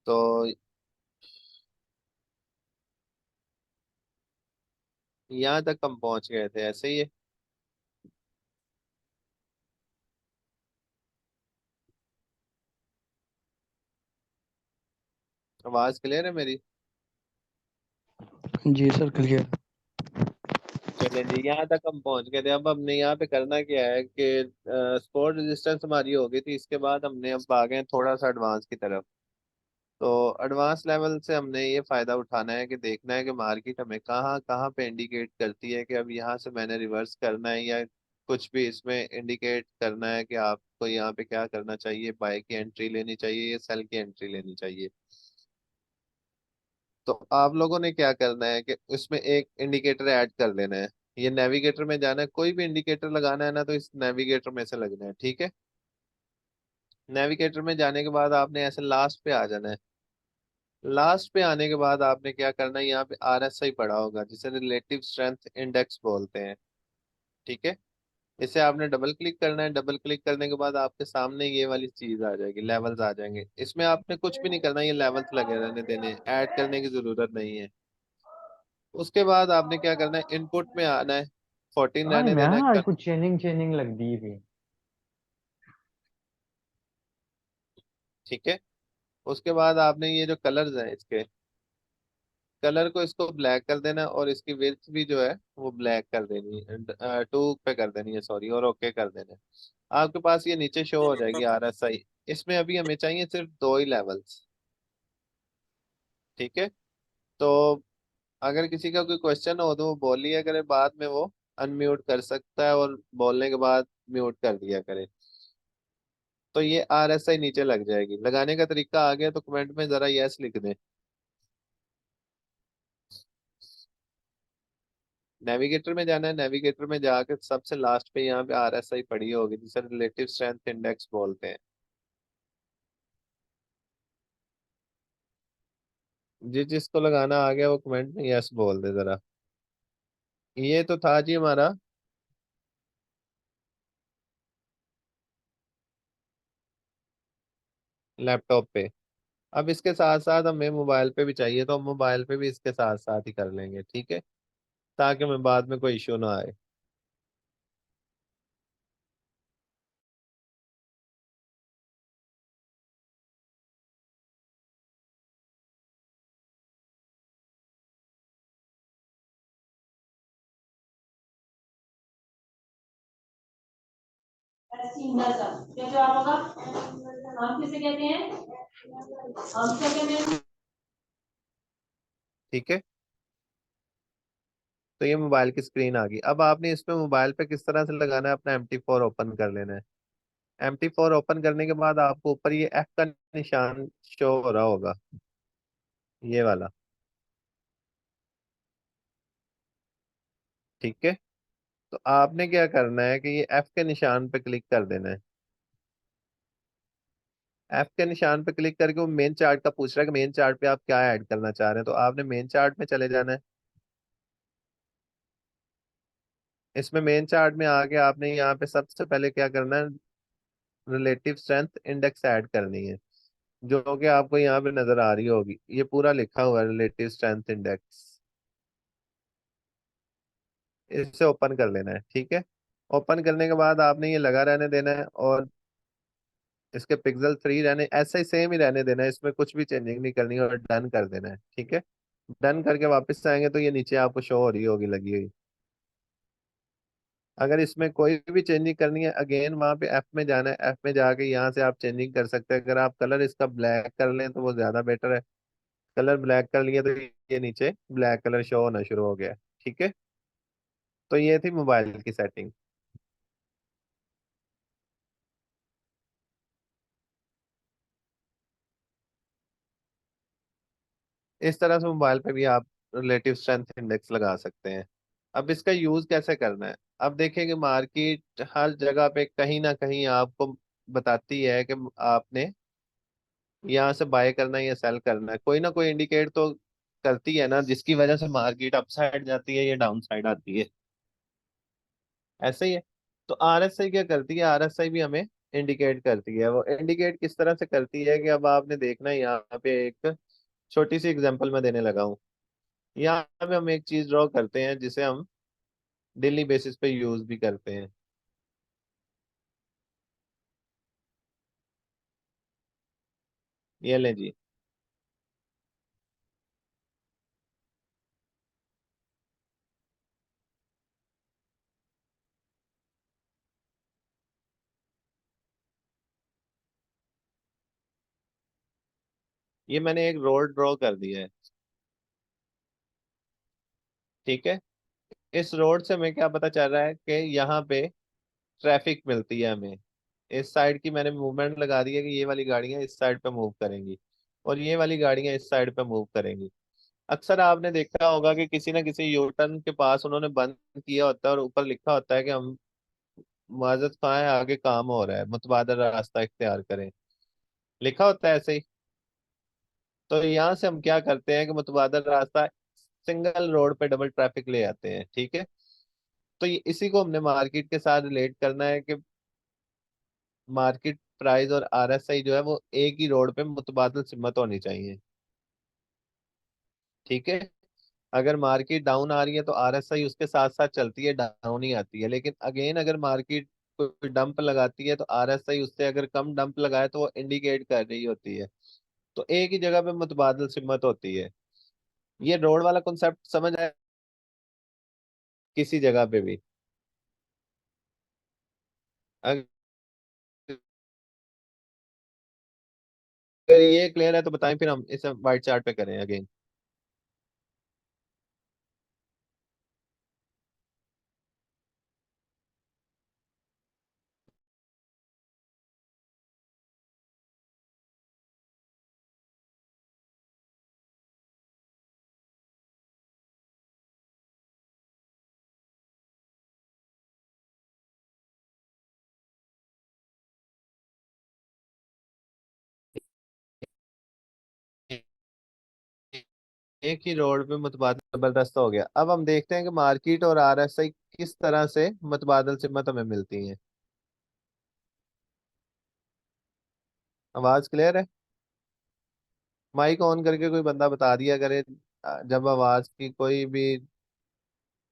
तो यहाँ तक हम पहुंच गए थे, ऐसे ही है। आवाज क्लियर है मेरी? जी सर, क्लियर। चलें जी, यहाँ तक हम पहुंच गए थे। अब हमने यहाँ पे करना क्या है कि स्पोर्ट रेजिस्टेंस हमारी हो गई थी, इसके बाद हमने अब आ गए हैं थोड़ा सा एडवांस की तरफ। तो एडवांस लेवल से हमने ये फायदा उठाना है कि देखना है कि मार्केट हमें कहाँ कहाँ पे इंडिकेट करती है कि अब यहाँ से मैंने रिवर्स करना है, या कुछ भी इसमें इंडिकेट करना है कि आपको यहाँ पे क्या करना चाहिए, बाय की एंट्री लेनी चाहिए या सेल की एंट्री लेनी चाहिए। तो आप लोगों ने क्या करना है कि उसमें एक इंडिकेटर ऐड कर लेना है। ये नेविगेटर में जाना है, कोई भी इंडिकेटर लगाना है ना तो इस नेविगेटर में से लगना है, ठीक है। नेविगेटर में जाने के बाद आपने ऐसे लास्ट पे आ जाना है। लास्ट पे आने के बाद आपने क्या करना है, यहाँ पे आरएसआई पड़ा होगा जिसे रिलेटिव स्ट्रेंथ इंडेक्स बोलते हैं, ठीक है। इसे आपने डबल क्लिक करना है। डबल क्लिक करने के बाद आपके सामने ये वाली चीज आ जाएगी, लेवल्स आ जाएंगे। इसमें आपने कुछ भी नहीं करना, ये लेवल्स लगे रहने देने हैं, ऐड करने की जरूरत नहीं है। उसके बाद आपने क्या करना है, इनपुट में आना है, 14 हाँ, रहने मैं देना है। आज कुछ चेनिंग चेनिंग लग दी थी। ठीक है। उसके बाद आपने ये जो कलर्स हैं इसके, कलर को इसको ब्लैक कर देना है, और इसकी विड्थ भी जो है वो ब्लैक कर देनी है, 2 पे कर देनी है, सॉरी, और ओके कर देना है। आपके पास ये नीचे शो हो जाएगी आरएसआई। इसमें अभी हमें चाहिए सिर्फ दो ही लेवल्स, ठीक है। तो अगर किसी का कोई क्वेश्चन हो तो वो बोलिए करे, बाद में वो अनम्यूट कर सकता है और बोलने के बाद म्यूट कर दिया करे। तो ये आरएसआई नीचे लग जाएगी। लगाने का तरीका आ गया तो कमेंट में जरा यस लिख दें। नेविगेटर में जाना है। नेविगेटर में जाकर सबसे लास्ट पे यहाँ पे आरएसआई पड़ी होगी जिसे रिलेटिव स्ट्रेंथ इंडेक्स बोलते हैं। जिसको लगाना आ गया वो कमेंट में यस बोल दे जरा। ये तो था जी हमारा लैपटॉप पे। अब इसके साथ साथ हमें मोबाइल पे भी चाहिए, तो हम मोबाइल पे भी इसके साथ साथ ही कर लेंगे, ठीक है, ताकि हमें बाद में कोई इश्यू ना आए। क्या जवाब होगा? हम किसे कहते हैं? हम क्या कहते हैं? ठीक है। तो ये मोबाइल की स्क्रीन आ गई। अब आपने इसमें मोबाइल पे किस तरह से लगाना है, अपना MT4 ओपन कर लेना है। MT4 ओपन करने के बाद आपको ऊपर ये F का निशान शो हो रहा होगा, ये वाला, ठीक है। तो आपने क्या करना है कि ये F के निशान पे क्लिक कर देना है। F के निशान पे क्लिक करके वो मेन चार्ट का पूछ रहा है कि मेन चार्ट पे आप क्या ऐड करना चाह रहे हैं, तो आपने मेन चार्ट में चले जाना है। इसमें मेन चार्ट में आके आपने यहाँ पे सबसे पहले क्या करना है, रिलेटिव स्ट्रेंथ इंडेक्स ऐड करनी है, जो कि आपको यहाँ पे नजर आ रही होगी। ये पूरा लिखा हुआ है रिलेटिव स्ट्रेंथ इंडेक्स। इसे ओपन कर लेना है, ठीक है। ओपन करने के बाद आपने ये लगा रहने देना है, और इसके पिक्सल 3 रहने, ऐसे ही सेम ही रहने देना है, इसमें कुछ भी चेंजिंग नहीं करनी है, और डन कर देना है, ठीक है। डन करके वापस आएंगे तो ये नीचे आपको शो हो रही होगी लगी हुई। अगर इसमें कोई भी चेंजिंग करनी है, अगेन वहां पे एफ में जाना है। एफ में जाके यहाँ से आप चेंजिंग कर सकते हैं। अगर आप कलर इसका ब्लैक कर लें तो वो ज्यादा बेटर है। कलर ब्लैक कर लिया तो ये नीचे ब्लैक कलर शो होना शुरू हो गया, ठीक है। तो ये थी मोबाइल की सेटिंग। इस तरह से मोबाइल पे भी आप रिलेटिव स्ट्रेंथ इंडेक्स लगा सकते हैं। अब इसका यूज कैसे करना है, अब देखेंगे मार्केट हर जगह पे कहीं ना कहीं आपको बताती है कि आपने यहाँ से बाय करना है या सेल करना है। कोई ना कोई इंडिकेट तो करती है ना, जिसकी वजह से मार्केट अप साइड जाती है या डाउन साइड आती है, ऐसे ही है। तो आरएसआई क्या करती है, आरएसआई भी हमें इंडिकेट करती है। वो इंडिकेट किस तरह से करती है कि अब आपने देखना है, यहाँ पे एक छोटी सी एग्जांपल मैं देने लगा हूँ। यहाँ पे हम एक चीज ड्रॉ करते हैं जिसे हम डेली बेसिस पे यूज भी करते हैं। ये लें जी। ये मैंने एक रोड ड्रॉ कर दिया है, ठीक है। इस रोड से हमें क्या पता चल रहा है कि यहाँ पे ट्रैफिक मिलती है हमें। इस साइड की मैंने मूवमेंट लगा दी है कि ये वाली गाड़ियां इस साइड पे मूव करेंगी और ये वाली गाड़ियां इस साइड पे मूव करेंगी। अक्सर आपने देखा होगा कि किसी ना किसी यू टर्न के पास उन्होंने बंद किया होता है और ऊपर लिखा होता है कि हम माजरत खां है, आगे काम हो रहा है, मुतबादल रास्ता इख्तियार करें। लिखा होता है ऐसे ही। तो यहाँ से हम क्या करते हैं कि मुतबादल रास्ता, सिंगल रोड पे डबल ट्रैफिक ले आते हैं, ठीक है। तो इसी को हमने मार्केट के साथ रिलेट करना है कि मार्केट प्राइस और आरएसआई जो है वो एक ही रोड पे मुतबादल सिमत होनी चाहिए, ठीक है। अगर मार्केट डाउन आ रही है तो आरएसआई उसके साथ साथ चलती है, डाउन ही आती है। लेकिन अगेन अगर मार्केट कोई डंप लगाती है तो आरएसआई उससे अगर कम डंप लगाए तो वो इंडिकेट कर रही होती है। तो एक ही जगह पे मुतबादल सिमत होती है। ये रोड वाला कॉन्सेप्ट समझ आया किसी जगह पे भी? अगर ये क्लियर है तो बताएं, फिर हम इसे वाइट चार्ट पे करें अगेन। एक ही रोड पे मुतबादल जबरदस्त हो गया। अब हम देखते हैं कि मार्केट और आरएसआई किस तरह से मुतबादल सिमत हमें मिलती हैं। आवाज क्लियर है? माइक ऑन करके कोई बंदा बता दिया करे जब आवाज की कोई भी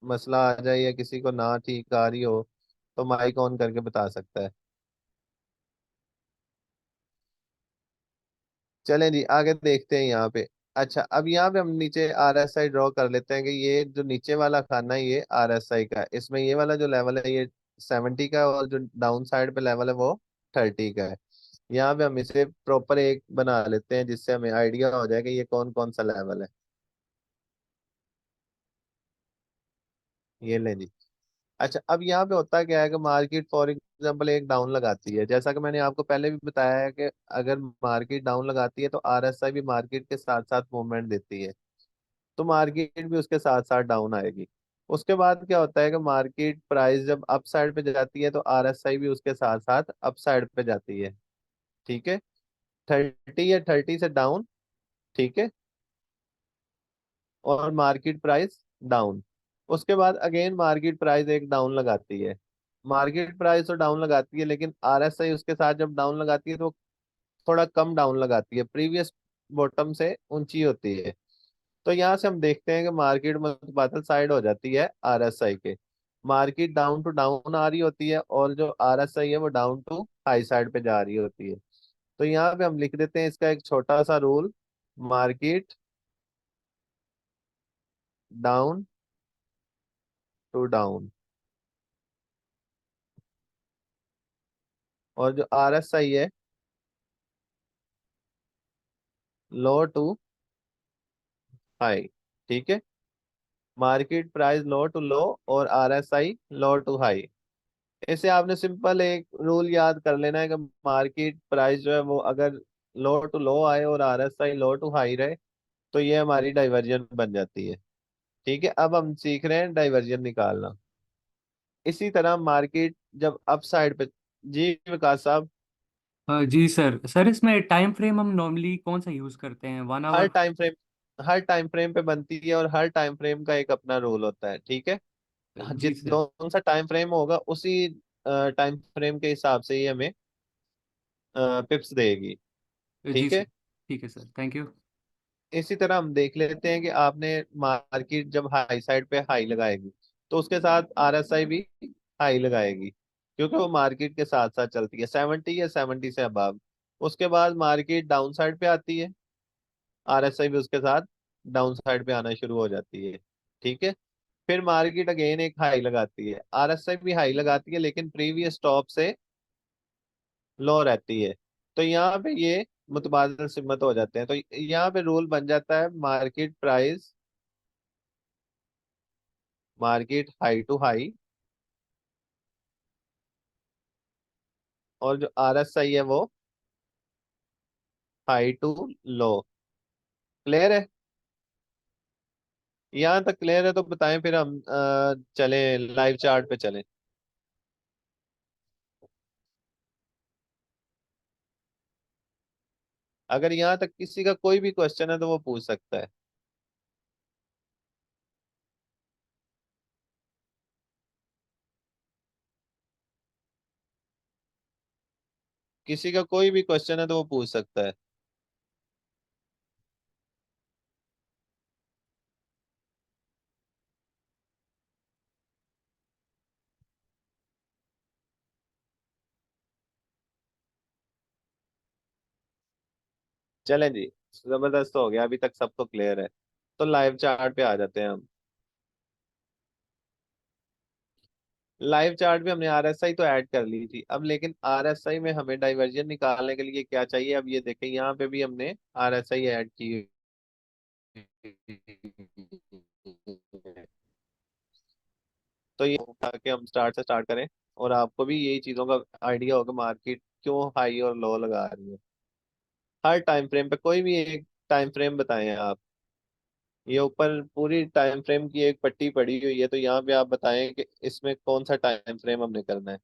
मसला आ जाए या किसी को ना ठीक आ रही हो तो माइक ऑन करके बता सकता है। चलें जी, आगे देखते हैं यहाँ पे। अच्छा, अब यहाँ पे हम नीचे आरएसआई ड्रॉ कर लेते हैं कि ये जो नीचे वाला खाना है ये आरएसआई का है। इसमें ये वाला जो लेवल है ये 70 का है और जो डाउन साइड पे लेवल है वो 30 का है। यहाँ पे हम इसे प्रॉपर एक बना लेते हैं जिससे हमें आइडिया हो जाए कि ये कौन कौन सा लेवल है। ये ले जी। अच्छा, अब यहाँ पे होता क्या है कि मार्केट फॉर एग्जांपल एक डाउन लगाती है, जैसा कि मैंने आपको पहले भी बताया है कि अगर मार्केट डाउन लगाती है तो आरएसआई भी मार्केट के साथ साथ मूवमेंट देती है, तो मार्केट भी उसके साथ साथ डाउन आएगी। उसके बाद क्या होता है कि मार्केट प्राइस जब अप साइड पे जाती है तो आरएसआई भी उसके साथ साथ अप साइड पे जाती है, ठीक है। 30 या 30 से डाउन, ठीक है, और मार्केट प्राइस डाउन। उसके बाद अगेन मार्केट प्राइस एक डाउन लगाती है। मार्केट प्राइस तो डाउन लगाती है लेकिन आरएसआई उसके साथ जब डाउन लगाती है तो थोड़ा कम डाउन लगाती है, प्रीवियस बॉटम से ऊंची होती है। तो यहाँ से हम देखते हैं कि मार्केट मुतबादल साइड हो जाती है आरएसआई के। मार्केट डाउन टू डाउन आ रही होती है और जो आरएसआई है वो डाउन टू हाई साइड पे जा रही होती है। तो यहाँ पे हम लिख देते हैं इसका एक छोटा सा rule, market down to down, और जो आरएसआई है लो टू हाई, ठीक है। Market price low to low और आरएसआई लो टू हाई। इसे आपने सिंपल एक रूल याद कर लेना है कि मार्केट प्राइस जो है वो अगर लो टू लो आए और आरएसआई लो टू हाई रहे तो ये हमारी डाइवर्जन बन जाती है, ठीक है। अब हम सीख रहे हैं डाइवर्जन निकालना। इसी तरह मार्केट जब अप साइड पे, जी विकास साहब, जी सर। सर इसमें टाइम फ्रेम हम नॉर्मली कौन सा यूज़ करते हैं, वन हर आवर? टाइम फ्रेम हर टाइम फ्रेम पे बनती है और हर टाइम फ्रेम का एक अपना रूल होता है, ठीक है। जी जिस सर। कौन सा टाइम फ्रेम होगा उसी टाइम फ्रेम के हिसाब से ही हमें पिप्स देगी। जी ठीक सर। है। ठीक है सर, थैंक यू। इसी तरह हम देख लेते हैं कि आपने मार्केट जब हाई साइड पे हाई लगाएगी तो उसके साथ आरएसआई भी हाई लगाएगी, क्योंकि वो मार्केट के साथ साथ चलती है 70 या 70 से अबव। उसके बाद मार्केट डाउन साइड पे आती है, आरएसआई भी उसके साथ डाउन साइड पे आना शुरू हो जाती है। ठीक है। फिर मार्केट अगेन एक हाई लगाती है, आरएसआई भी हाई लगाती है लेकिन प्रीवियस टॉप से लो रहती है। तो यहाँ पे ये मुतबादल सिमत हो जाते हैं। तो यहाँ पे रूल बन जाता है market price, market high to high, और जो आरएसआई है वो हाई टू लो। क्लियर है? यहाँ तक क्लियर है तो बताएं, फिर हम चलें लाइव चार्ट पे चलें। अगर यहाँ तक किसी का कोई भी क्वेश्चन है तो वो पूछ सकता है। किसी का कोई भी क्वेश्चन है तो वो पूछ सकता है। चलें जी, जबरदस्त हो गया, अभी तक सबको क्लियर है। तो लाइव चार्ट पे आ जाते हैं हम। लाइव चार्ट में हमने आरएसआई तो ऐड कर ली थी अब, लेकिन आरएसआई में हमें डाइवर्जन निकालने के लिए क्या चाहिए, अब ये देखें यहाँ पे भी हमने आरएसआई ऐड की है। तो ये ताकि हम स्टार्ट से स्टार्ट करें और आपको भी यही चीजों का आइडिया होगा मार्केट क्यों हाई और लो लगा रही है। हर टाइम फ्रेम पे कोई भी एक टाइम फ्रेम बताएं आप। ये ऊपर पूरी टाइम फ्रेम की एक पट्टी पड़ी हुई है, तो यहाँ पे आप बताएं कि इसमें कौन सा टाइम फ्रेम हमने करना है।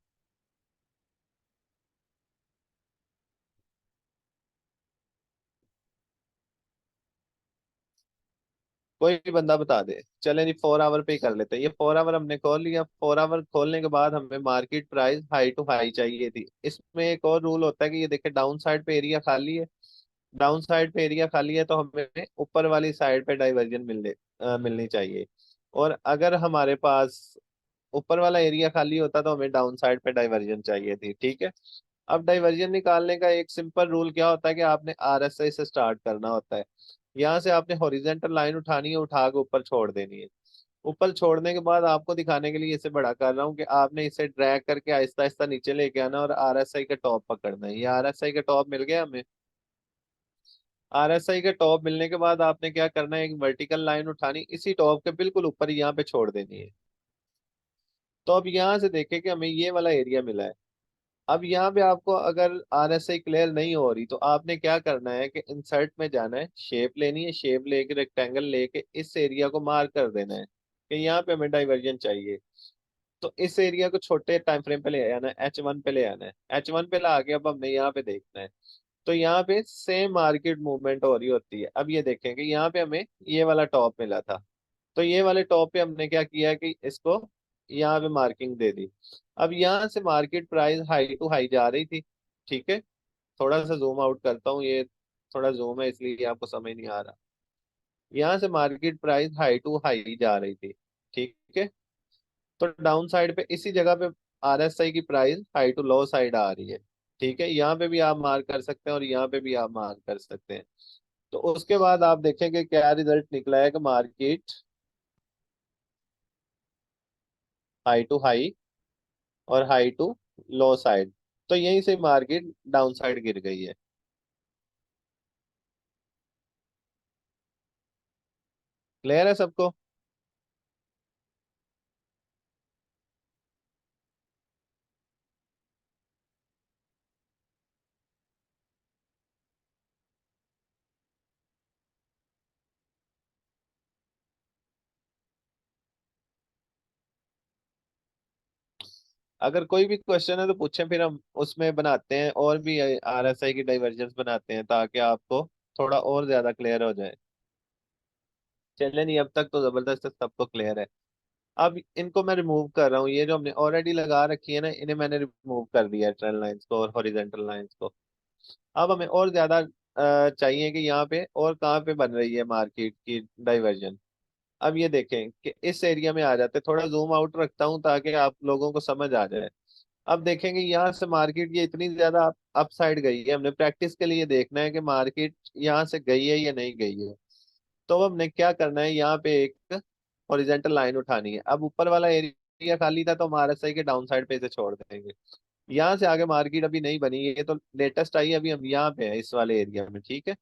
कोई भी बंदा बता दे। चलें जी, 4 आवर पे ही कर लेते हैं। ये 4 आवर हमने खोल लिया। 4 आवर खोलने के बाद हमें market price high to high चाहिए थी। इसमें एक और रूल होता है कि ये देखें डाउन साइड पे एरिया खाली है, डाउन साइड पे एरिया खाली है तो हमें ऊपर वाली साइड पे डाइवर्जन मिलनी चाहिए। और अगर हमारे पास ऊपर वाला एरिया खाली होता तो हमें डाउन साइड पे डाइवर्जन चाहिए थी। ठीक है। अब डाइवर्जन निकालने का एक सिंपल रूल क्या होता है कि आपने आरएसआई से स्टार्ट करना होता है। यहाँ से आपने हॉरिजेंटल लाइन उठानी है, उठा के ऊपर छोड़ देनी है। ऊपर छोड़ने के बाद आपको दिखाने के लिए इसे बड़ा कर रहा हूँ कि आपने इसे ड्रैग करके आहिस्ता आहिस्ता नीचे लेके आना और आरएसआई का टॉप पकड़ना है। ये आरएसआई का टॉप मिल गया हमें। आरएसआई के टॉप मिलने के बाद आपने क्या करना है, एक वर्टिकल लाइन उठानी, इसी टॉप के बिल्कुल ऊपर यहाँ पे छोड़ देनी है। तो अब यहाँ से देखें कि हमें ये वाला एरिया मिला है। अब यहाँ पे आपको अगर आरएसआई क्लियर नहीं हो रही तो आपने क्या करना है कि इंसर्ट में जाना है, शेप लेनी है, शेप लेके रेक्टेंगल लेके इस एरिया को मार्क कर देना है कि यहाँ पे हमें डाइवर्जन चाहिए। तो इस एरिया को छोटे टाइम फ्रेम पे ले आना है, H1 पे ले आना है। H1 पे ला के अब हमने यहाँ पे देखना है। तो यहाँ पे सेम मार्केट मूवमेंट हो रही होती है। अब ये देखें कि यहाँ पे हमें ये वाला टॉप मिला था, तो ये वाले टॉप पे हमने क्या किया कि इसको यहाँ पे मार्किंग दे दी। अब यहाँ से market price high to high जा रही थी। ठीक है। थोड़ा सा जूम आउट करता हूँ, ये थोड़ा जूम है इसलिए आपको समझ नहीं आ रहा। यहाँ से market price high to high जा रही थी। ठीक है। तो डाउन साइड पे इसी जगह पे आरएसआई की price high to low side आ रही है। ठीक है। यहाँ पे भी आप मार्क कर सकते हैं और यहाँ पे भी आप मार्क कर सकते हैं। तो उसके बाद आप देखेंगे क्या रिजल्ट निकला है कि मार्केट हाई टू हाई और हाई टू लो साइड, तो यहीं से मार्केट डाउन साइड गिर गई है। क्लियर है सबको? अगर कोई भी क्वेश्चन है तो पूछें, फिर हम उसमें बनाते हैं और भी आरएसआई की डाइवर्जेंस बनाते हैं ताकि आपको थोड़ा और ज्यादा क्लियर हो जाए। चलिए नहीं, अब तक तो जबरदस्त है, सबको क्लियर है। अब इनको मैं रिमूव कर रहा हूँ, ये जो हमने ऑलरेडी लगा रखी है ना, इन्हें मैंने रिमूव कर दिया है, ट्रेंड लाइंस को और हॉरिजेंटल लाइंस को। अब हमें और ज्यादा चाहिए कि यहाँ पे और कहाँ पे बन रही है मार्केट की डाइवर्जन। अब ये देखें कि इस एरिया में आ जाते, थोड़ा जूम आउट रखता हूँ ताकि आप लोगों को समझ आ जाए। अब देखेंगे यहाँ से मार्केट ये इतनी ज्यादा अप साइड गई है, हमने प्रैक्टिस के लिए देखना है कि मार्केट यहाँ से गई है या नहीं गई है। तो अब हमने क्या करना है, यहाँ पे एक हॉरिजेंटल लाइन उठानी है। अब ऊपर वाला एरिया खाली था तो हम आरएसआई के डाउन साइड पे इसे छोड़ देंगे। यहाँ से आगे मार्केट अभी नहीं बनी है, ये तो लेटेस्ट आई है, अभी हम यहाँ पे है इस वाले एरिया में, ठीक है।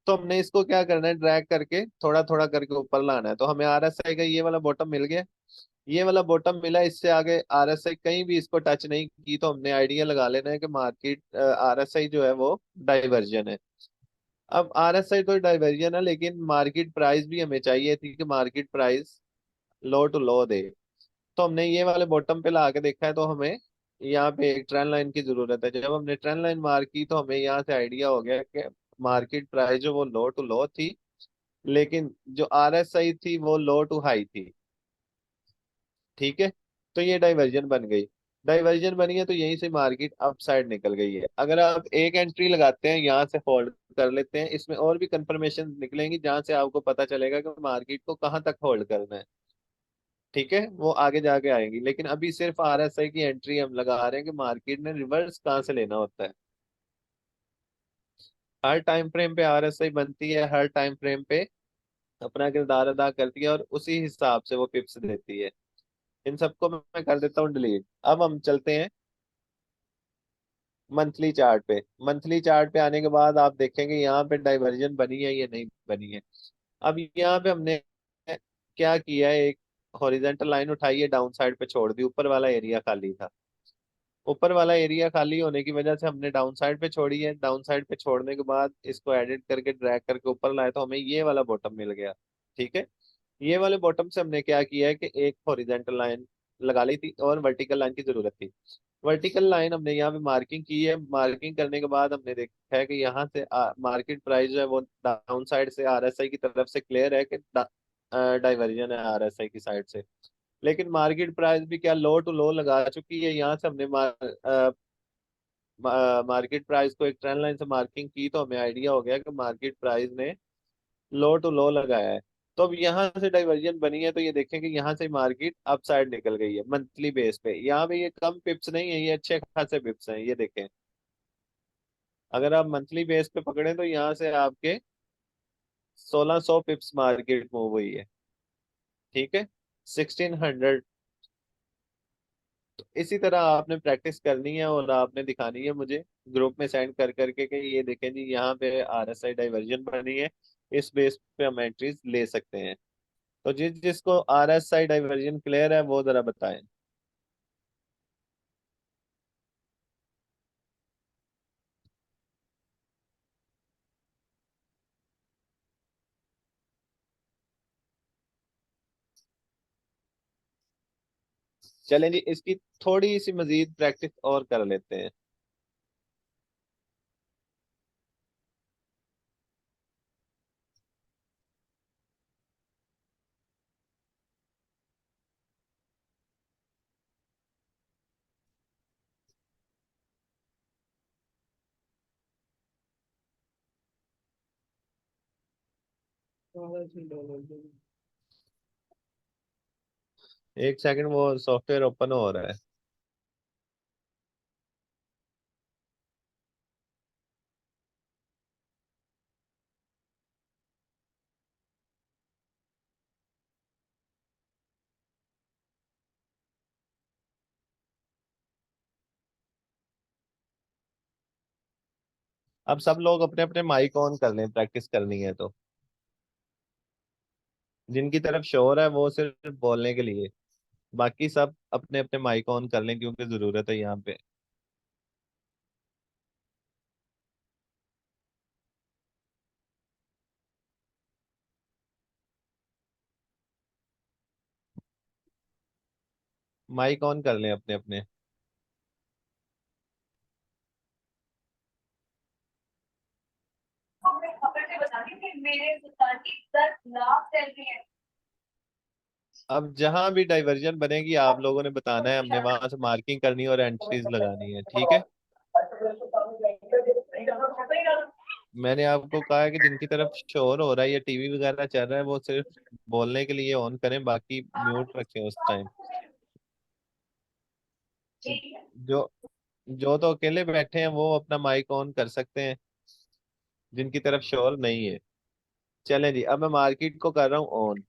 तो हमने इसको क्या करना है, ड्रैग करके थोड़ा थोड़ा करके ऊपर लाना है। तो हमें आरएसआई का ये वाला बॉटम मिल गया, ये वाला बॉटम मिला, इससे आगे आरएसआई कहीं भी इसको टच नहीं की। तो हमने आइडिया लगा लेना है कि मार्केट आरएसआई जो है वो डाइवर्जन है। अब आरएसआई तो डाइवर्जन है, लेकिन मार्केट प्राइस भी हमें चाहिए थी कि मार्केट प्राइस लो टू लो दे। तो हमने ये वाले बॉटम पे ला के देखा है, तो हमें यहाँ पे एक ट्रेंड लाइन की जरूरत है। जब हमने ट्रेंड लाइन मार्क की तो हमें यहाँ से आइडिया हो गया कि मार्केट प्राइस जो वो लो टू लो थी, लेकिन जो आरएसआई थी वो लो टू हाई थी, ठीक है। तो ये डाइवर्जन बन गई, डाइवर्जन बनी है तो यहीं से मार्केट अप साइड निकल गई है। अगर आप एक एंट्री लगाते हैं यहाँ से होल्ड कर लेते हैं, इसमें और भी कंफर्मेशन निकलेंगी जहां से आपको पता चलेगा कि मार्केट को कहाँ तक होल्ड करना है, ठीक है, वो आगे जाके आएंगी। लेकिन अभी सिर्फ आरएसआई की एंट्री हम लगा रहे हैं कि मार्केट ने रिवर्स कहाँ से लेना होता है। हर टाइम फ्रेम पे आरएसआई बनती है, हर टाइम फ्रेम पे अपना किरदार अदा करती है, और उसी हिसाब से वो पिप्स देती है। इन सबको मैं कर देता हूँ डिलीट। अब हम चलते हैं मंथली चार्ट पे। मंथली चार्ट पे आने के बाद आप देखेंगे यहाँ पे डाइवर्जन बनी है या नहीं बनी है। अब यहाँ पे हमने क्या किया है, एक हॉरिजेंटल लाइन उठाई है, डाउन साइड पे छोड़ दी, ऊपर वाला एरिया खाली था। ऊपर वाला एरिया खाली होने की वजह से हमने डाउन साइड पे छोड़ी है। डाउन साइड पे छोड़ने के बाद इसको एडिट करके ड्रैग करके ऊपर लाए तो हमें ये वाला बॉटम मिल गया, ठीक है। ये वाले बॉटम से हमने क्या किया है कि एक हॉरिजेंटल लाइन लगा ली थी और वर्टिकल लाइन की जरूरत थी। वर्टिकल लाइन हमने यहाँ पे मार्किंग की है। मार्किंग करने के बाद हमने देखा है कि यहाँ से मार्केट प्राइस जो है वो डाउन साइड से आरएसआई की तरफ से क्लियर है कि डाइवर्जन है आरएसआई की साइड से। लेकिन मार्केट प्राइस भी क्या लो टू लो लगा चुकी है। यहाँ से हमने मार्केट प्राइस को एक ट्रेंड लाइन से मार्किंग की तो हमें आइडिया हो गया कि मार्केट प्राइस ने लो टू लो लगाया है। तो अब यहाँ से डाइवर्जन बनी है, तो ये देखें कि यहाँ से मार्केट अप साइड निकल गई है मंथली बेस पे। यहाँ पे ये कम पिप्स नहीं है, ये अच्छे खासे पिप्स हैं, ये देखें। अगर आप मंथली बेस पे पकड़े तो यहाँ से आपके 1600 पिप्स मार्केट मूव हुई है, ठीक है, 1600। तो इसी तरह आपने प्रैक्टिस करनी है और आपने दिखानी है मुझे ग्रुप में सेंड कर करके कि ये देखें जी यहाँ पे आरएसआई डाइवर्जन बनी है, इस बेस पे हम एंट्रीज ले सकते हैं। तो जिस जिसको आरएसआई डाइवर्जन क्लियर है वो जरा बताएं। चलें जी, इसकी थोड़ी सी मजीद प्रैक्टिस और कर लेते हैं। एक सेकंड, वो सॉफ्टवेयर ओपन हो रहा है। अब सब लोग अपने अपने माइक ऑन कर लें, प्रैक्टिस करनी है तो। जिनकी तरफ शोर है वो सिर्फ बोलने के लिए, बाकी सब अपने अपने माइक ऑन कर लें क्योंकि जरूरत है यहाँ पे। माइक ऑन कर लें अपने अपने। खबर से बता दी कि मेरे सुल्तान की 10 लाख सैलरी है। अब जहां भी डाइवर्जन बनेगी आप लोगों ने बताना है, हमने वहां से मार्किंग करनी है और एंट्रीज लगानी है, ठीक है। मैंने आपको कहा है कि जिनकी तरफ शोर हो रहा है या टीवी वगैरह चल रहा है वो सिर्फ बोलने के लिए ऑन करें, बाकी म्यूट रखें उस टाइम। जो जो तो अकेले बैठे हैं वो अपना माइक ऑन कर सकते हैं, जिनकी तरफ शोर नहीं है। चलें जी, अब मैं मार्केट को कर रहा हूँ ऑन।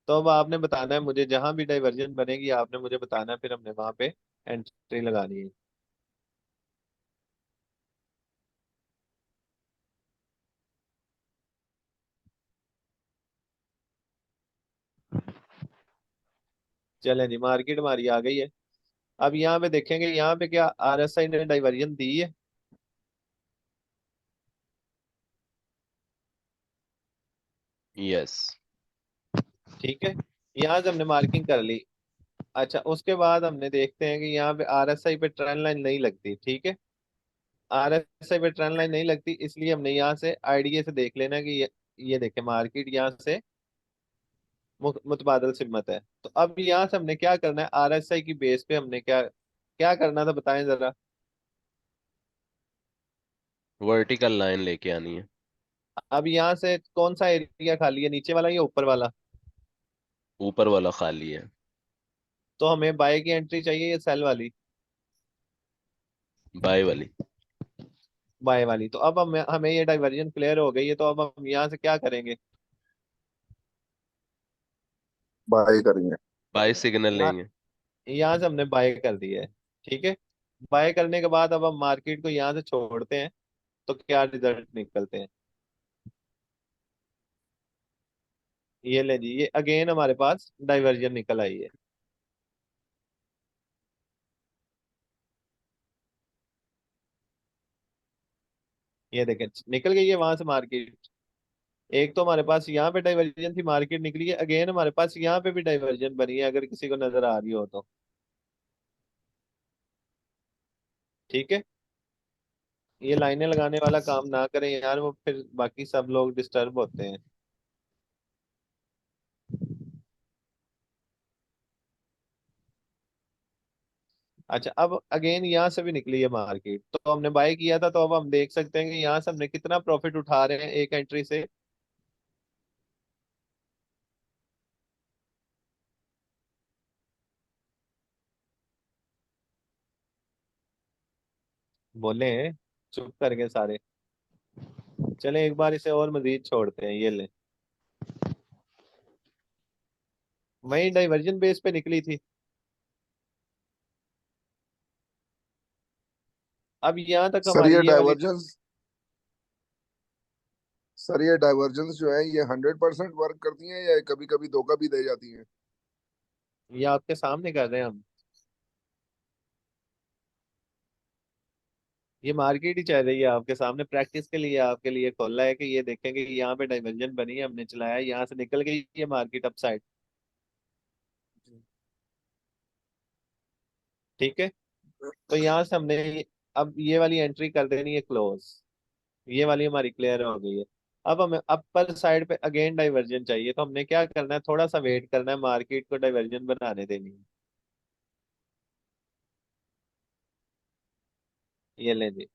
तो अब आपने बताना है मुझे, जहां भी डाइवर्जन बनेगी आपने मुझे बताना है, फिर हमने वहां पे एंट्री लगानी है। चलें जी, मार्केट हमारी आ गई है। अब यहाँ पे देखेंगे, यहाँ पे क्या आरएसआई ने डाइवर्जन दी है? यस। ठीक है, यहाँ से हमने मार्किंग कर ली। अच्छा, उसके बाद हमने देखते हैं कि यहाँ पे आरएसआई पे ट्रेंड लाइन नहीं लगती। ठीक है, आरएसआई पे ट्रेंड लाइन नहीं लगती, इसलिए हमने यहाँ से आईडीए से देख लेना कि ये देखें मार्केट यहाँ से मुतबादल सिमत है। तो अब यहाँ से हमने क्या करना है, आरएसआई की बेस पे हमने क्या क्या करना था, बताएं जरा। वर्टिकल लाइन लेके आनी है। अब यहाँ से कौन सा एरिया खाली है, नीचे वाला या ऊपर वाला? ऊपर वाला खाली है। तो हमें बाय की एंट्री चाहिए या सेल वाली? बाय वाली। बाय वाली। तो अब हमें ये डाइवर्जन क्लियर हो गई है, तो अब हम यहाँ से क्या करेंगे? बाय करेंगे। बाय सिग्नल यहाँ लेंगे। यहाँ से हमने बाय कर दिया है। ठीक है, बाय करने के बाद अब हम मार्केट को यहाँ से छोड़ते हैं, तो क्या रिजल्ट निकलते हैं? ये ले जी, ये अगेन हमारे पास डाइवर्जन निकल आई है। ये देखें निकल गई है वहां से मार्केट। एक तो हमारे पास यहाँ पे डाइवर्जन थी, मार्केट निकली है, अगेन हमारे पास यहाँ पे भी डाइवर्जन बनी है, अगर किसी को नजर आ रही हो तो। ठीक है, ये लाइनें लगाने वाला काम ना करें यार, वो फिर बाकी सब लोग डिस्टर्ब होते हैं। अच्छा, अब अगेन यहाँ से भी निकली है मार्केट, तो हमने बाय किया था, तो अब हम देख सकते हैं कि यहाँ से हमने कितना प्रॉफिट उठा रहे हैं एक एंट्री से। बोले चुप कर गए सारे। चले एक बार इसे और मजीद छोड़ते हैं, ये ले, वही डाइवर्जन बेस पे निकली थी। अब यहाँ तक सर हमारी ये ये वाली, डाइवर्जेंस सर ये डाइवर्जेंस जो है ये 100% वर्क करती हैं या कभी कभी धोखा भी दे जाती हैं? ये आपके सामने कर रहे हैं हम। ये मार्केट ही चल रही है आपके सामने, प्रैक्टिस के लिए आपके लिए खोला है कि ये देखेंगे कि यहाँ पे डाइवर्जन बनी है, हमने चलाया, यहाँ से निकल गई ये मार्केट अप साइड। ठीक है, तो यहाँ से हमने अब ये वाली एंट्री कर देनी है क्लोज। ये वाली हमारी क्लियर हो गई है। अब हमें अपर साइड पे अगेन डाइवर्जन चाहिए, तो हमने क्या करना है, थोड़ा सा वेट करना है, मार्केट को डाइवर्जन बनाने देनी है। ये ले जी,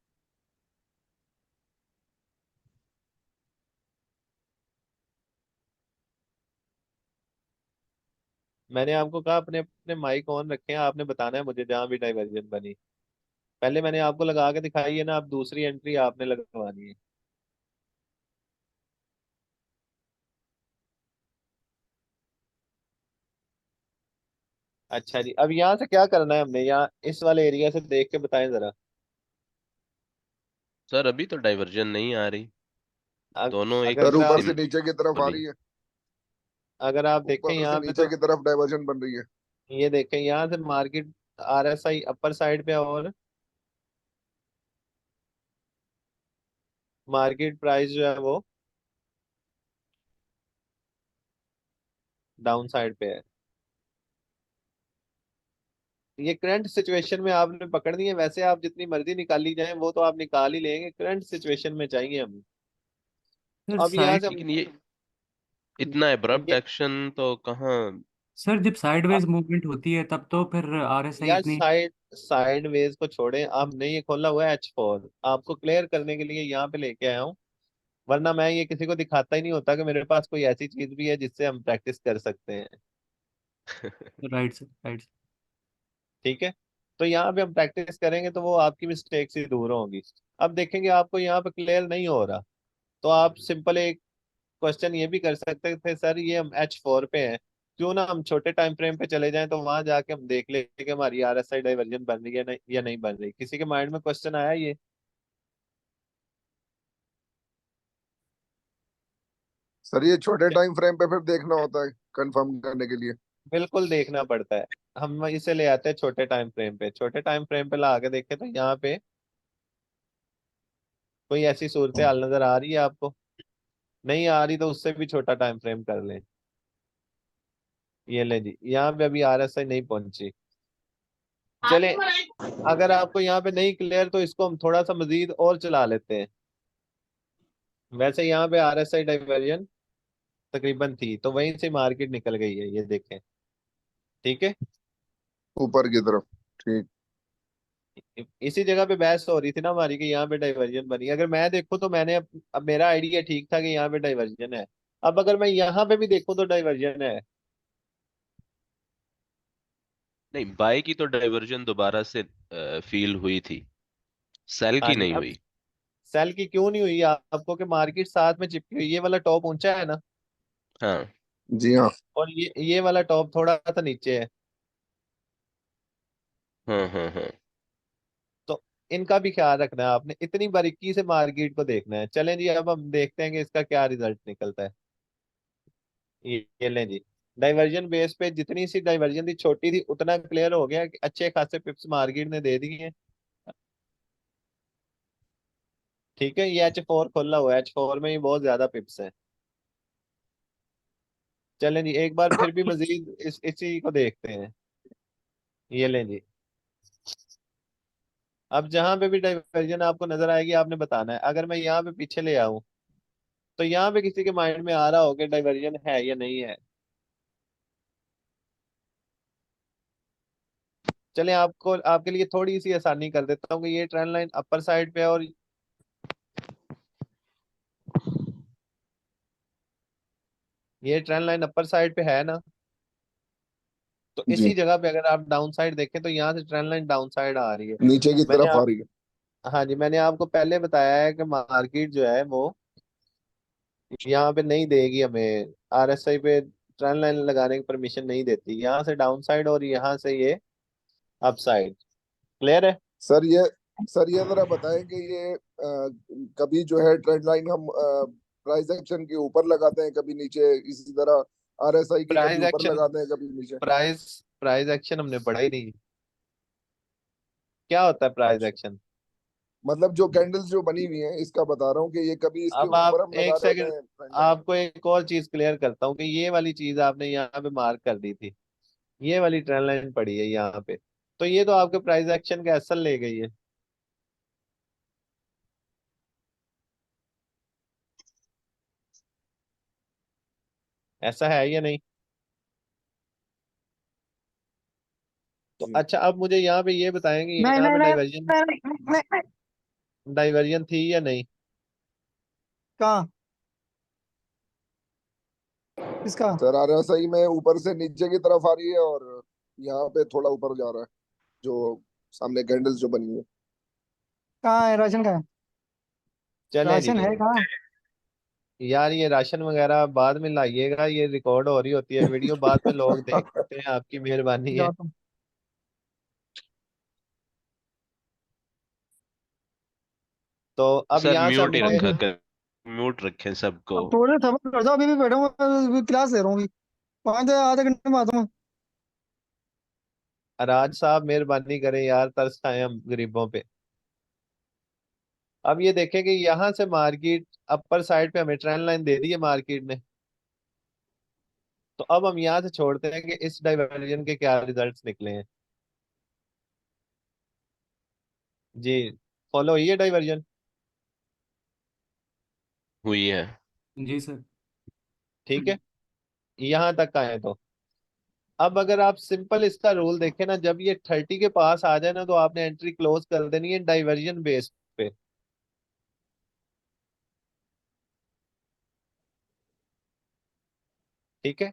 मैंने आपको कहा अपने अपने माइक ऑन रखें, आपने बताना है मुझे जहां भी डाइवर्जन बनी। पहले मैंने आपको लगा के दिखाई है ना, अब दूसरी एंट्री आपने लगवानी है। अच्छा जी, अब यहाँ से क्या करना है हमने, यहाँ इस वाले एरिया से देख के बताएं जरा। सर अभी तो डाइवर्जन नहीं आ रही। दोनों एक अगर सर अगर ऊपर आप से सिम नीचे की तरफ आ वाली। रही है। अगर आप देखें ऊपर से यहाँ पे नीचे तो, की तरफ डाइवर्जन बन रही है। ये देखें यहाँ से मार्केट आरएसआई अपर साइड पे, और मार्केट प्राइस जो है वो डाउन साइड पे है। ये करंट सिचुएशन में आपने पकड़नी है, वैसे आप जितनी मर्जी निकाली जाए वो तो आप निकाल ही लेंगे, करंट सिचुएशन में चाहिए हमें। तो सर अब यहाँ साइड से हम लेकिन ये इतना एब्रप्ट ये एक्शन तो कहाँ। सर जब साइडवेज मूवमेंट होती है तब तो फिर आरएसआई यार इतनी। साइड वेज को छोड़े, आपने ये खोला हुआ है H4, आपको क्लियर करने के लिए यहाँ पे लेके आया हूँ। वरना मैं ये किसी को दिखाता ही नहीं होता कि मेरे पास कोई ऐसी चीज भी है जिससे हम प्रैक्टिस कर सकते हैं। Right sir, right sir. ठीक है। तो यहाँ पे हम प्रैक्टिस करेंगे तो वो आपकी मिस्टेक से दूर होंगी। अब देखेंगे आपको यहाँ पे क्लियर नहीं हो रहा, तो आप सिंपल एक क्वेश्चन ये भी कर सकते थे, सर ये हम H4 पे हैं, क्यों ना हम छोटे टाइम फ्रेम पे चले जाएं, तो वहां जाके हम देख ले कि हमारी RSI डाइवर्जन बन रही है नहीं या नहीं बन रही। किसी के माइंड में क्वेश्चन आया ये? सर ये छोटे टाइम फ्रेम पे फिर देखना होता है कंफर्म करने के लिए? बिल्कुल देखना पड़ता है। हम इसे ले आते हैं छोटे टाइम फ्रेम पे, छोटे टाइम फ्रेम पे ला के देखे तो यहाँ पे कोई ऐसी सूरत हाल नजर आ रही है आपको? नहीं आ रही तो उससे भी छोटा टाइम फ्रेम कर लें। ये ले जी, यहाँ पे अभी RSI नहीं पहुंची। चले, अगर आपको यहाँ पे नहीं क्लियर तो इसको हम थोड़ा सा मजीद और चला लेते हैं। वैसे यहाँ पे RSI डाइवर्जन तकरीबन थी, तो वहीं से मार्केट निकल गई है, ये देखें। ठीक है। ऊपर की तरफ। ठीक। इसी जगह पे बहस हो रही थी ना हमारी कि यहाँ पे डाइवर्जन बनी। अगर मैं देखूँ तो मैंने अब मेरा आइडिया ठीक था कि यहाँ पे डाइवर्जन है। अब अगर मैं यहाँ पे भी देखूँ तो डाइवर्जन है। नहीं, बाय की तो डाइवर्जन दोबारा से फील हुई थी, सेल हाँ की जी। नहीं अब हुई। सेल की क्यों नहीं हुई आपको? कि मार्केट साथ में चिपकी हुई, ये वाला टॉप ऊंचा है ना, हाँ जी हाँ। और ये वाला टॉप थोड़ा सा नीचे है। हाँ हाँ हाँ। तो इनका भी ख्याल रखना है आपने, इतनी बारीकी से मार्केट को देखना है। चलें जी, अब हम देखते हैं कि इसका क्या रिजल्ट निकलता है। ये लें जी, डाइवर्जन बेस पे जितनी सी डाइवर्जन थी छोटी थी, उतना क्लियर हो गया कि अच्छे खासे पिप्स मार्केट ने दे दिए हैं। ठीक है, ये H4 खोला हुआ है, H4 में ही बहुत ज्यादा पिप्स है। चलें जी, एक बार फिर भी मजीद इसी को देखते हैं। ये लें जी, अब जहां पे भी डाइवर्जन आपको नजर आएगी आपने बताना है। अगर मैं यहाँ पे पीछे ले आऊं तो यहाँ पे किसी के माइंड में आ रहा हो कि डाइवर्जन है या नहीं है? चले, आपको आपके लिए थोड़ी सी आसानी कर देता हूँ कि ये ट्रेंड लाइन अपर साइड पे है, और ये ट्रेंड लाइन अपर साइड पे है ना। तो जी। इसी जगह पे अगर आप डाउन साइड देखें तो यहाँ से ट्रेंड लाइन डाउन साइड आ रही है। नीचे की मैंने तरफ आ आप रही है। हाँ जी, मैंने आपको पहले बताया है कि मार्केट जो है वो यहाँ पे नहीं देगी हमें, RSI पे ट्रेंड लाइन लगाने की परमिशन नहीं देती। यहाँ से डाउन साइड और यहाँ से ये अप साइड। क्लियर है? सर ये सर ये जरा बताएं कि ये कभी जो है ट्रेंड लाइन हम प्राइस एक्शन के ऊपर लगाते हैं, कभी नीचे, इसी तरह RSI की कभी प्राइस ऊपर एक्शन, लगाते हैं कभी नीचे। प्राइस प्राइस एक्शन हमने पढ़ा ही नहीं। क्या होता है प्राइस अच्छा, एक्शन? मतलब जो कैंडल्स जो बनी हुई हैं इसका बता रहा हूँ कि ये कभी इसके अब आप ऊपर हम लगा एक देते सेकंड, हैं ट्रेंड लाइन के। आपको एक और चीज क्लियर करता हूँ कि ये वाली चीज आपने यहाँ पे मार्क कर दी थी, ये वाली ट्रेंड लाइन पड़ी है यहाँ पे, तो ये तो आपके प्राइस एक्शन का असल ले गई है। ऐसा है या नहीं? तो जी। अच्छा, अब मुझे यहाँ पे ये बताएंगे नहीं यहाँ नहीं पे नहीं डाइवर्जन, नहीं नहीं नहीं, नहीं। डाइवर्जन थी या नहीं? कहाँ? किसका? सर RSI में ऊपर से नीचे की तरफ आ रही है, और यहाँ पे थोड़ा ऊपर जा रहा है, जो सामने कैंडल्स जो बनी है। कहाँ है राशन? कहाँ है? चलें जी, राशन है कहाँ? यार ये राशन वगैरह बाद में लाइएगा, ये रिकॉर्ड हो रही होती है वीडियो, बाद में लोग देखते हैं, आपकी मेहरबानी है। जाओ तुम। तो अब सर यहाँ से म्यूट ही हमने, कौन रखा सी? कर, म्यूट रखें सबको। अब थोड़े सबर कर जाओ, अभी भी बैठा हूँ, अभी क्लास ले रहा हूँ अभी। 5 आधे घंटे में आता हूँ। राज साहब मेहरबानी करें यार, तरस खाएं हम गरीबों पे। अब ये देखें कि यहाँ से मार्केट अपर साइड पे हमें ट्रेंड लाइन दे दी है मार्केट ने, तो अब हम यहाँ से छोड़ते हैं कि इस डाइवर्जन के क्या रिजल्ट्स निकले हैं। जी, फॉलो हुई है डाइवर्जन? हुई है। जी सर। ठीक है, यहाँ तक आए तो। अब अगर आप सिंपल इसका रूल देखें ना, जब ये 30 के पास आ जाए ना तो आपने एंट्री क्लोज कर देनी है डाइवर्जन बेस पे। ठीक है।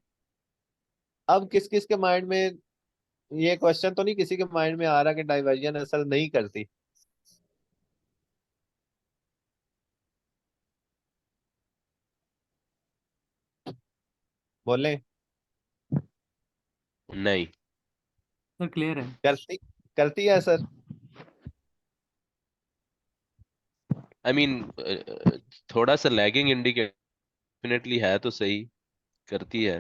अब किस किस के माइंड में ये क्वेश्चन तो नहीं किसी के माइंड में आ रहा कि डाइवर्जन असर नहीं करती? बोले। नहीं। सर क्लियर है। करती करती है असर। आई मीन थोड़ा सा लैगिंग इंडिकेटर डेफिनेटली है तो सही, करती है।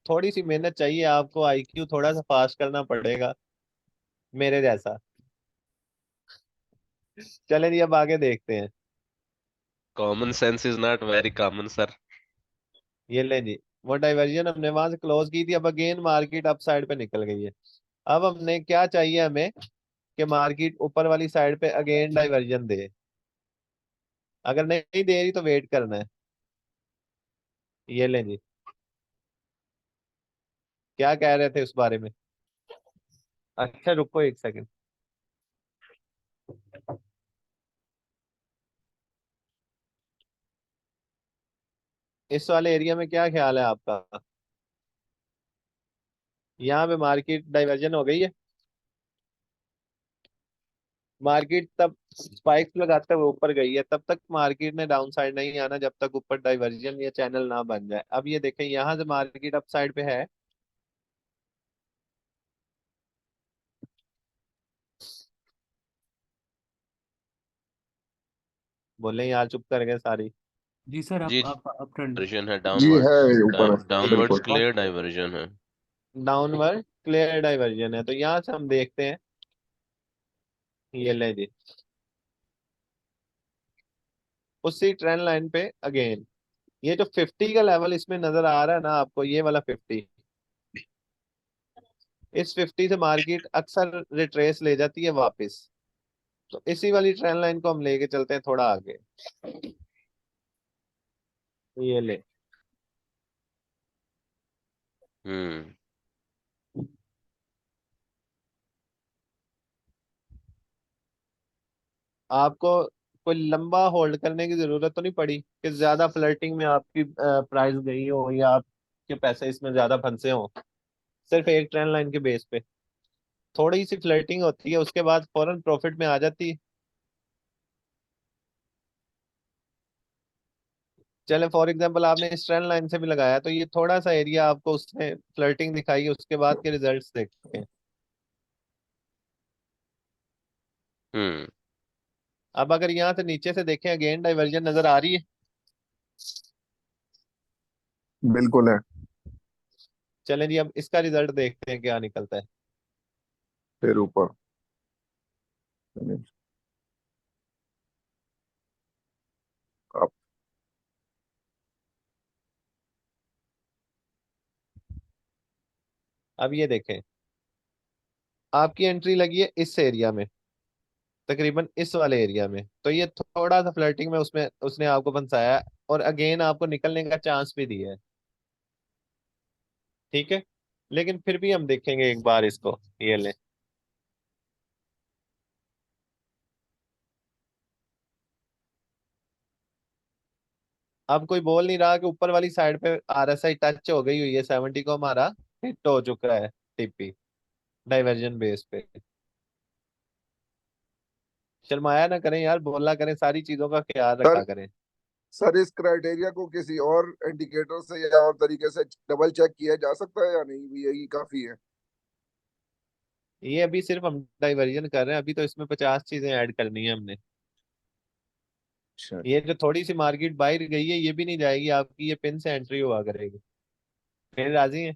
थोड़ी सी मेहनत चाहिए आपको, आईक्यू थोड़ा सा फास्ट करना पड़ेगा मेरे जैसा। चलें जी, अब आगे देखते हैं। Common sense is not very common sir. ये ले जी, वो डाइवर्जन हमने वहां से क्लोज की थी, अब अगेन मार्केट अप साइड पे निकल गई है। अब हमने क्या चाहिए हमें कि मार्केट ऊपर वाली साइड पे अगेन डाइवर्जन दे। अगर नहीं दे रही तो वेट करना है। ये ले जी, क्या कह रहे थे उस बारे में? अच्छा रुको एक सेकंड। इस वाले एरिया में क्या ख्याल है आपका? यहाँ पे मार्केट डाइवर्जन हो गई है। मार्केट तब स्पाइक्स लगाते हुए ऊपर गई है, तब तक मार्केट ने डाउन साइड नहीं आना जब तक ऊपर डाइवर्जन या चैनल ना बन जाए। अब ये देखें, यहाँ से मार्केट अप साइड पे है। बोले यार, चुप कर गए सारी। जी सर, जी आप ट्रेंड। डाइवर्जन है, जी है, डाउनवर्ड्स। ऊपर है, डाउनवर्ड्स बिल्कुल। क्लियर डाइवर्जन है। डाउनवर्ड क्लियर डाइवर्जन है, तो यहाँ से हम देखते हैं। ये ले जी, उसी ट्रेंड लाइन पे अगेन ये जो 50 का लेवल इसमें नजर आ रहा है ना आपको, ये वाला 50, इस 50 से मार्केट अक्सर रिट्रेस ले जाती है वापस। तो इसी वाली ट्रेंड लाइन को हम लेके चलते हैं थोड़ा आगे। ये ले, हम्म। आपको कोई लंबा होल्ड करने की जरूरत तो नहीं पड़ी कि ज्यादा फ्लर्टिंग में आपकी प्राइस गई हो या आपके पैसे इसमें ज्यादा फंसे हो। सिर्फ एक ट्रेंड लाइन के बेस पे थोड़ी सी फ्लर्टिंग होती है, उसके बाद फौरन प्रॉफिट में आ जाती है। चले फॉर एग्जांपल आपने इस ट्रेंड लाइन से भी लगाया, तो ये थोड़ा सा एरिया आपको उसने फ्लर्टिंग दिखाई है, उसके बाद के रिजल्ट्स देखते हैं। हम्म। अब अगर यहाँ से नीचे से देखें, अगेन डाइवर्जन नजर आ रही है। बिल्कुल है। चलें जी, अब इसका रिजल्ट देखते हैं क्या निकलता है। फिर ऊपर। आप। अब ये देखें, आपकी एंट्री लगी है इस एरिया में, तकरीबन इस वाले एरिया में, तो ये थोड़ा सा फ्लर्टिंग में उसमें उसने आपको फंसाया है, और अगेन आपको निकलने का चांस भी दिया है। ठीक है, लेकिन फिर भी हम देखेंगे एक बार इसको। ये ले, अब कोई बोल नहीं रहा कि ऊपर वाली साइड पे आरएसआई टच हो गई हुई है, 70 को हमारा हिट हो चुका है टीपी डाइवर्जन बेस पे। शर्माया ना करें यार, बोला करें, सारी चीजों का ख्याल सर रखा करें। सर इस क्राइटेरिया को किसी और इंडिकेटर से या और तरीके से डबल चेक किया जा सकता है या नहीं, यही काफी है? ये अभी सिर्फ हम डाइवर्जन कर रहे हैं, अभी तो इसमें 50 चीजें ऐड करनी है हमने। अच्छा। ये जो थोड़ी सी मार्केट बाहर गई है, ये भी नहीं जाएगी आपकी, ये पिन से एंट्री हुआ करेगी। फिर राजी है?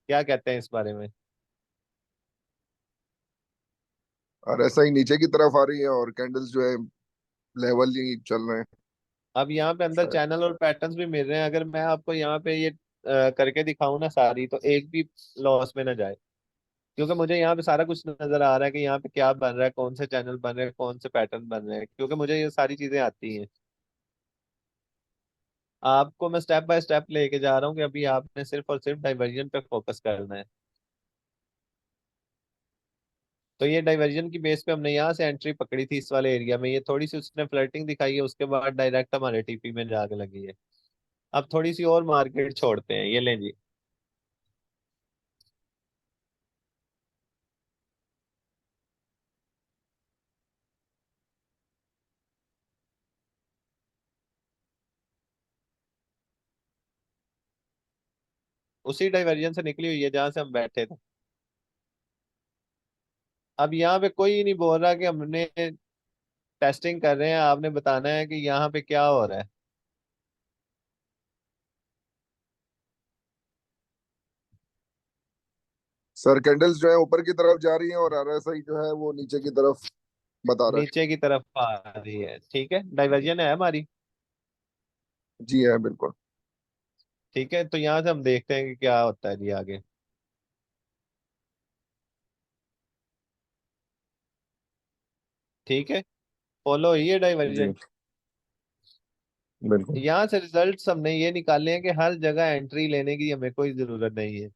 क्या कहते हैं इस बारे में? और ऐसा ही नीचे की तरफ आ रही है और कैंडल्स जो है लेवल ही चल रहे हैं अब यहाँ पे अंदर शायद। चैनल और पैटर्न्स भी मिल रहे हैं, अगर मैं आपको यहाँ पे ये करके दिखाऊं ना सारी, तो एक भी लॉस में ना जाए, क्योंकि मुझे यहाँ पे सारा कुछ नजर आ रहा है कि यहाँ पे क्या बन रहा है, कौन से चैनल बन रहे हैं, कौन से पैटर्न बन रहे हैं, क्योंकि मुझे ये सारी चीजें आती हैं। आपको मैं स्टेप बाय स्टेप लेके जा रहा हूँ कि अभी आपने सिर्फ और सिर्फ डाइवर्जन पे फोकस करना है। तो ये डाइवर्जन की बेस पे हमने यहाँ से एंट्री पकड़ी थी इस वाले एरिया में, ये थोड़ी सी उसने फ्लर्टिंग दिखाई है, उसके बाद डायरेक्ट हमारे टीपी में जाके लगी है। अब थोड़ी सी और मार्केट छोड़ते हैं, ये लें जी। उसी डाइवर्जन से निकली हुई है जहां से हम बैठे थे। अब यहाँ पे कोई नहीं बोल रहा कि हमने टेस्टिंग कर रहे हैं, आपने बताना है कि यहाँ पे क्या हो रहा है। सर कैंडल्स जो है ऊपर की तरफ जा रही हैं और आरएसआई जो है वो नीचे की तरफ बता रहा नीचे की तरफ आ रही है, ठीक है, डाइवर्जन है हमारी। है। जी है बिल्कुल। ठीक है, तो यहाँ से हम देखते हैं कि क्या होता है जी आगे। ठीक है, फॉलो हुई है जी डाइवर्जन। बिल्कुल। यहाँ से रिजल्ट्स हमने ये निकाले हैं कि हर जगह एंट्री लेने की हमें कोई जरूरत नहीं है।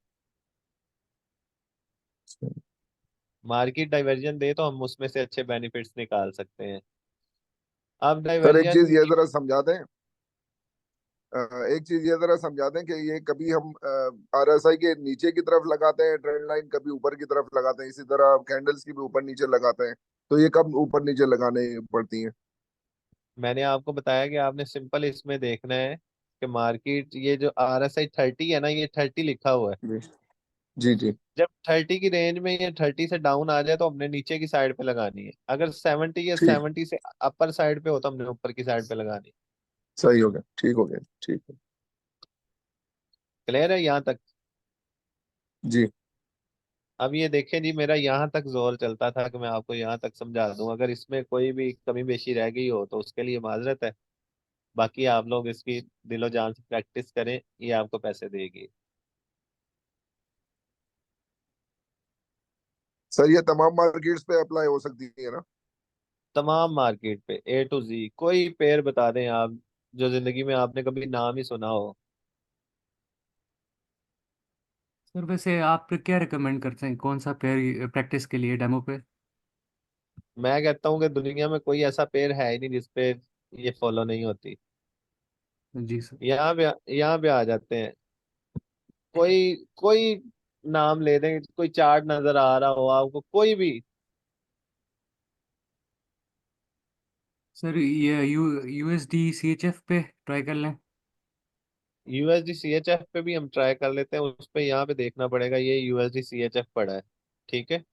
मार्केट डाइवर्जन दे तो हम उसमें से अच्छे बेनिफिट्स निकाल सकते हैं। अब सर एक डाइवर्जन, चीज ये जरा समझा दें। एक चीज ये जरा समझा दें कि ये कभी हम आरएसआई के नीचे की तरफ लगाते हैं ट्रेंड लाइन, कभी ऊपर की तरफ लगाते हैं, इसी तरह कैंडल्स की भी ऊपर नीचे लगाते हैं। तो ये कब ऊपर नीचे लगाने पड़ती हैं? मैंने आपको बताया कि आपने सिंपल इसमें देखना है कि मार्केट, ये जो RSI 30 है ना, ये 30 लिखा हुआ है। जी जी जी। जब 30 की रेंज में ये 30 से डाउन आ जाए तो हमने नीचे की साइड पे लगानी है। अगर 70 या ठीक। 70 से अपर साइड पे हो तो हमने ऊपर की साइड पे लगानी है। सही हो गया, ठीक हो गया, ठीक है। क्लियर है यहाँ तक? जी। अब ये देखें जी, मेरा यहाँ तक जोर चलता था कि मैं आपको यहाँ तक समझा दूं, अगर इसमें कोई भी कमी बेशी रह गई हो तो उसके लिए माजरत है। बाकी आप लोग इसकी दिलो जान से प्रैक्टिस करें, ये आपको पैसे देगी। सर ये तमाम मार्केट्स पे अप्लाई हो सकती है ना? तमाम मार्केट पे A to Z, कोई पेयर बता दें आप जो जिंदगी में आपने कभी नाम ही सुना हो। सर वैसे आप क्या रिकमेंड करते हैं, कौन सा पेयर प्रैक्टिस के लिए डेमो पे? मैं कहता हूँ कि दुनिया में कोई ऐसा पेयर है ही नहीं जिसपे ये फॉलो नहीं होती। जी सर। यहाँ पे आ जाते हैं। कोई कोई नाम ले दें, कोई चार्ट नजर आ रहा हो आपको कोई भी। सर ये USD CHF पे ट्राई कर लें। USD CHF पे भी हम ट्राई कर लेते हैं, उस पे यहाँ पे देखना पड़ेगा, ये USD CHF पड़ा है। ठीक है,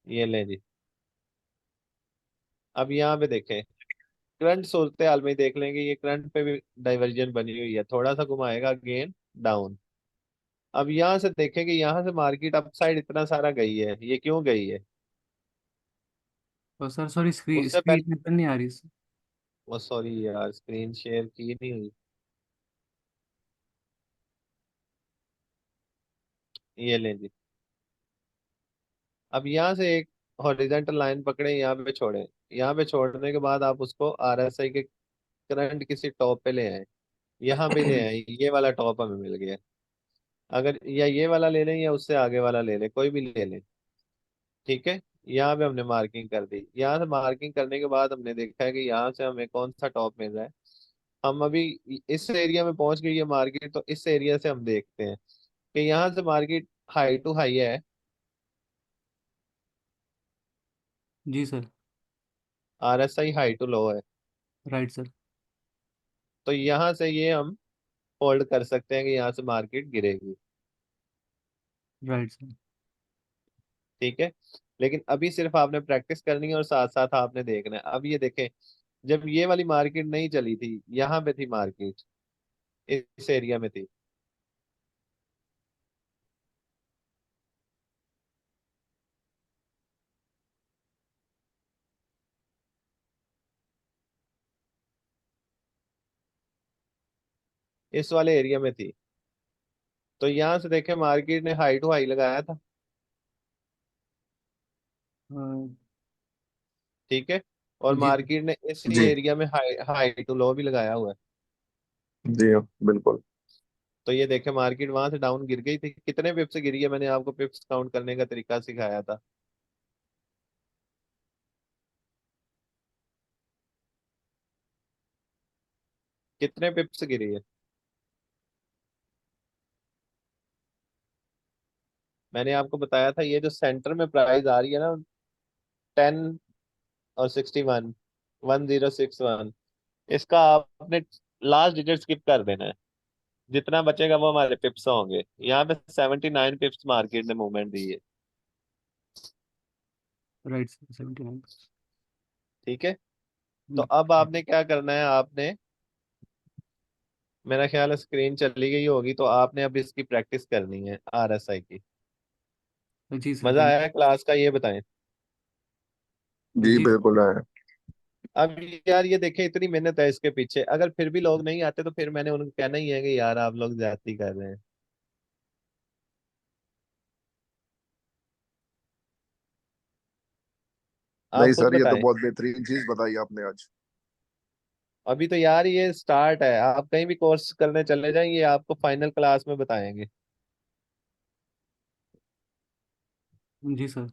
ये लें जी। अब यहाँ पे देखें, करंट सूरत हाल में देख लेंगे, ये करंट पे भी डाइवर्जन बनी हुई है, थोड़ा सा घुमाएगा अगेन डाउन। अब यहाँ से देखें कि यहाँ से मार्केट अपसाइड इतना सारा गई है, ये क्यों गई है? और सर सॉरी, उससे स्क्रीन पहले, नजर नहीं आ रही सर। वो सॉरी यार, स्क्रीन शेयर की नहीं हुई। ये लें जी। अब यहाँ से एक हॉरिजॉन्टल लाइन पकड़े, यहाँ पे छोड़े। यहाँ पे छोड़ने के बाद आप उसको RSI के करंट किसी टॉप पे ले आए। यहाँ पे ले आए, ये वाला टॉप हमें मिल गया। अगर या ये वाला ले लें या उससे आगे वाला ले लें, कोई भी ले लें। ठीक है, यहाँ पे हमने मार्किंग कर दी। यहाँ से मार्किंग करने के बाद हमने देखा है कि यहाँ से हमें कौन सा टॉप मिल रहा है। हम अभी इस एरिया में पहुंच गई है मार्केट, तो इस एरिया से हम देखते हैं कि यहाँ से मार्केट हाई टू हाई है, जी सर। RSI हाई टू लो है। Right sir. तो यहाँ से ये हम होल्ड कर सकते हैं कि यहाँ से मार्केट गिरेगी। Right sir. ठीक है, लेकिन अभी सिर्फ आपने प्रैक्टिस करनी है और साथ साथ आपने देखना है। अब ये देखें, जब ये वाली मार्केट नहीं चली थी, यहाँ पे थी मार्केट, इस एरिया में थी। इस वाले एरिया में थी। तो यहाँ से देखें, मार्केट ने हाई टू हाई लगाया था। हाँ, ठीक है, और जी मार्केट ने इसी जी एरिया में हाई हाई टू लो भी लगाया हुआ है। जी हाँ, बिल्कुल। तो ये देखे मार्केट वहां से डाउन गिर गई थी, कितने पिप्स गिरी है, मैंने आपको पिप्स काउंट करने का तरीका सिखाया था। कितने पिप्स गिरी है, मैंने आपको बताया था। ये जो सेंटर में प्राइस आ रही है ना, 10 और 61, 1061, इसका आपने लास्ट डिजिट स्किप कर देना है, जितना बचेगा वो हमारे पिप्स होंगे। यहाँ पे 79 पिप्स मार्केट ने मूवमेंट दी है। Right sir, 79। ठीक है, तो अब आपने क्या करना है, आपने, मेरा ख्याल है स्क्रीन चली गई होगी, तो आपने अब इसकी प्रैक्टिस करनी है RSI की। जी सर, मजा आया क्लास का, ये बताएं। जी जी सर। बिल्कुल है। अब यार ये देखें, इतनी मेहनत है इसके पीछे, अगर फिर भी लोग नहीं आते तो फिर मैंने उनको कहना ही है कि यार आप लोग ज्यादती कर रहे हैं। नहीं आप खुद सर, ये तो बताएं। बहुत बेहतरीन चीज बताई आपने आज। अभी तो यार ये स्टार्ट है, आप कहीं भी कोर्स करने चले जाएं, ये आपको फाइनल क्लास में बताएंगे। जी सर।